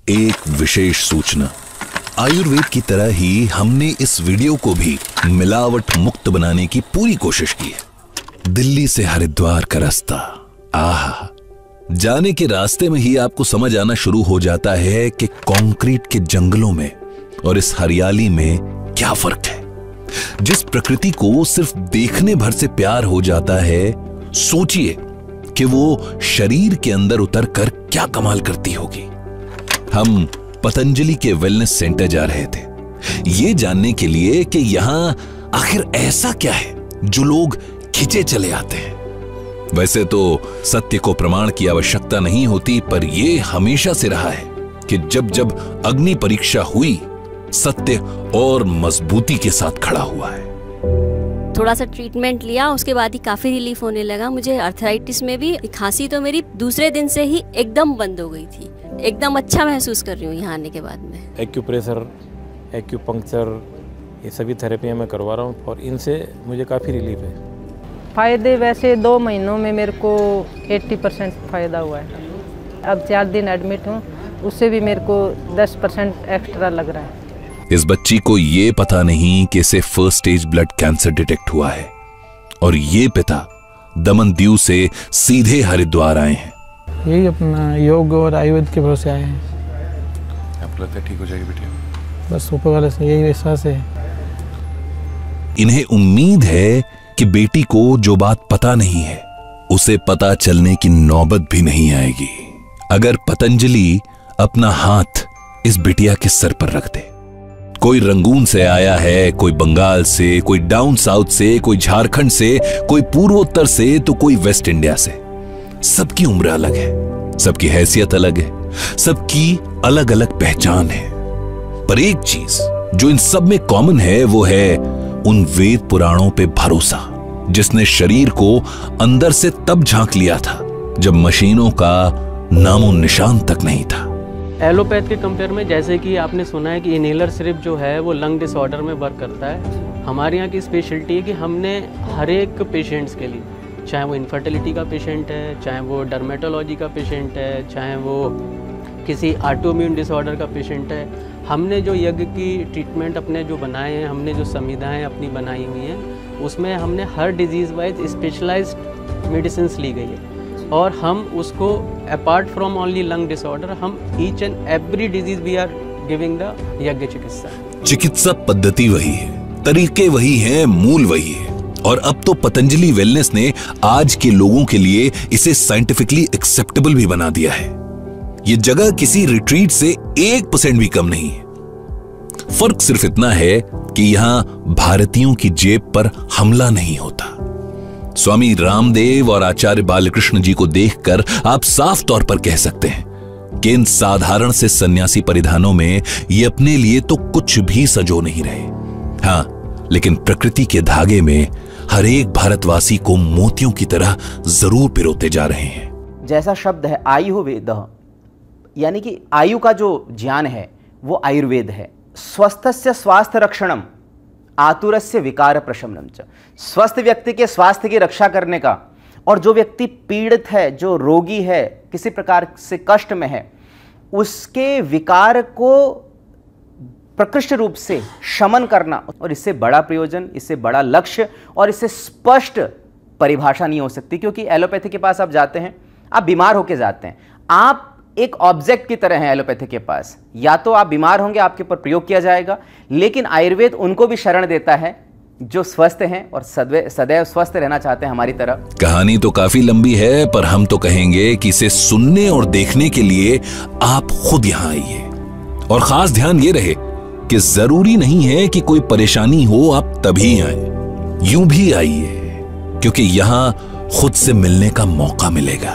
एक विशेष सूचना। आयुर्वेद की तरह ही हमने इस वीडियो को भी मिलावट मुक्त बनाने की पूरी कोशिश की है। दिल्ली से हरिद्वार का रास्ता, आहा, जाने के रास्ते में ही आपको समझ आना शुरू हो जाता है कि कंक्रीट के जंगलों में और इस हरियाली में क्या फर्क है। जिस प्रकृति को सिर्फ देखने भर से प्यार हो जाता है, सोचिए कि वो शरीर के अंदर उतर कर क्या कमाल करती होगी। हम पतंजलि के वेलनेस सेंटर जा रहे थे, ये जानने के लिए कि यहां आखिर ऐसा क्या है जो लोग खिंचे चले आते हैं। वैसे तो सत्य को प्रमाण की आवश्यकता नहीं होती, पर यह हमेशा से रहा है कि जब जब अग्नि परीक्षा हुई, सत्य और मजबूती के साथ खड़ा हुआ है। थोड़ा सा ट्रीटमेंट लिया, उसके बाद ही काफी रिलीफ होने लगा। मुझे आर्थराइटिस में भी खांसी तो मेरी दूसरे दिन से ही एकदम बंद हो गई थी। एकदम अच्छा महसूस कर रही हूँ यहाँ आने के बाद में। एक्यूप्रेशर, एक्यूपंक्चर, ये सभी थेरेपियाँ मैं करवा रहा हूँ और इनसे मुझे काफ़ी रिलीफ है। फ़ायदे वैसे 2 महीनों में मेरे को 80% फ़ायदा हुआ है। अब 4 दिन एडमिट हूँ, उससे भी मेरे को 10% एक्स्ट्रा लग रहा है। इस बच्ची को ये पता नहीं कि इसे first stage blood cancer detect हुआ है और ये पिता दमन दीव से सीधे हरिद्वार आए हैं। यही अपना योग और आयुर्वेद के भरोसे आए हैं। आपको लगता है ठीक हो जाएगी बेटी? बस ऊपर वाले से यही विश्वास है। इन्हें उम्मीद है कि बेटी को जो बात पता नहीं है उसे पता चलने की नौबत भी नहीं आएगी अगर पतंजलि अपना हाथ इस बिटिया के सर पर रख दे। कोई रंगून से आया है, कोई बंगाल से, कोई डाउन साउथ से, कोई झारखंड से, कोई पूर्वोत्तर से, तो कोई वेस्ट इंडिया से। सबकी उम्र अलग है, सबकी हैसियत अलग है, सबकी अलग अलग पहचान है, पर एक चीज जो इन सब में कॉमन है वो है उन वेद पुराणों पे भरोसा, जिसने शरीर को अंदर से तब झांक लिया था जब मशीनों का नामो निशान तक नहीं था। एलोपैथ के कंपेयर में, जैसे कि आपने सुना है कि इनहेलर सिर्फ जो है वो लंग डिसऑर्डर में वर्क करता है। हमारे यहाँ की स्पेशलिटी है कि हमने हर एक पेशेंट्स के लिए, चाहे वो इनफर्टिलिटी का पेशेंट है, चाहे वो डर्मेटोलॉजी का पेशेंट है, चाहे वो किसी ऑटोइम्यून डिसऑर्डर का पेशेंट है, हमने जो यज्ञ की ट्रीटमेंट अपने जो बनाए हैं, हमने जो संविधाएँ अपनी बनाई हुई हैं, उसमें हमने हर डिजीज़ वाइज स्पेशलाइज्ड मेडिसिन ली गई है और हम उसको apart from only lung disorder, हम each and every disease we are giving the यज्ञ चिकित्सा। चिकित्सा पद्धति वही है, तरीके वही हैं, मूल वही है। और अब तो पतंजलि वेलनेस ने आज के लोगों के लिए इसे साइंटिफिकली एक्सेप्टेबल भी बना दिया है। ये जगह किसी रिट्रीट से 1% भी कम नहीं है। फर्क सिर्फ इतना है कि यहां भारतीयों की जेब पर हमला नहीं होता। स्वामी रामदेव और आचार्य बालकृष्ण जी को देखकर आप साफ तौर पर कह सकते हैं कि इन साधारण से सन्यासी परिधानों में ये अपने लिए तो कुछ भी सजो नहीं रहे। हां, लेकिन प्रकृति के धागे में हर एक भारतवासी को मोतियों की तरह जरूर पिरोते जा रहे हैं। जैसा शब्द है आयुर्वेद, यानी कि आयु का जो ज्ञान है वो आयुर्वेद है। स्वस्थस्य स्वास्थ्य रक्षणम, आतुरस्य विकार प्रशमनम च। स्वस्थ व्यक्ति के स्वास्थ्य की रक्षा करने का, और जो व्यक्ति पीड़ित है, जो रोगी है, किसी प्रकार से कष्ट में है, उसके विकार को प्रकृष्ट रूप से शमन करना, और इससे बड़ा प्रयोजन, इससे बड़ा लक्ष्य और इससे स्पष्ट परिभाषा नहीं हो सकती। क्योंकि एलोपैथी के पास आप जाते हैं, आप बीमार होकर जाते हैं, आप एक ऑब्जेक्ट की तरह है एलोपैथी के पास। या तो आप बीमार होंगे, आपके ऊपर प्रयोग किया जाएगा, लेकिन आयुर्वेद उनको भी शरण देता है जो स्वस्थ हैं और सदैव स्वस्थ रहना चाहते हैं हमारी तरह। कहानी तो काफी लंबी है, पर हम तो कहेंगे कि इसे सुनने और देखने के लिए आप खुद यहां आइए। और खास ध्यान ये रहे कि जरूरी नहीं है कि कोई परेशानी हो आप तभी आए, यूं भी आइए, क्योंकि यहां खुद से मिलने का मौका मिलेगा।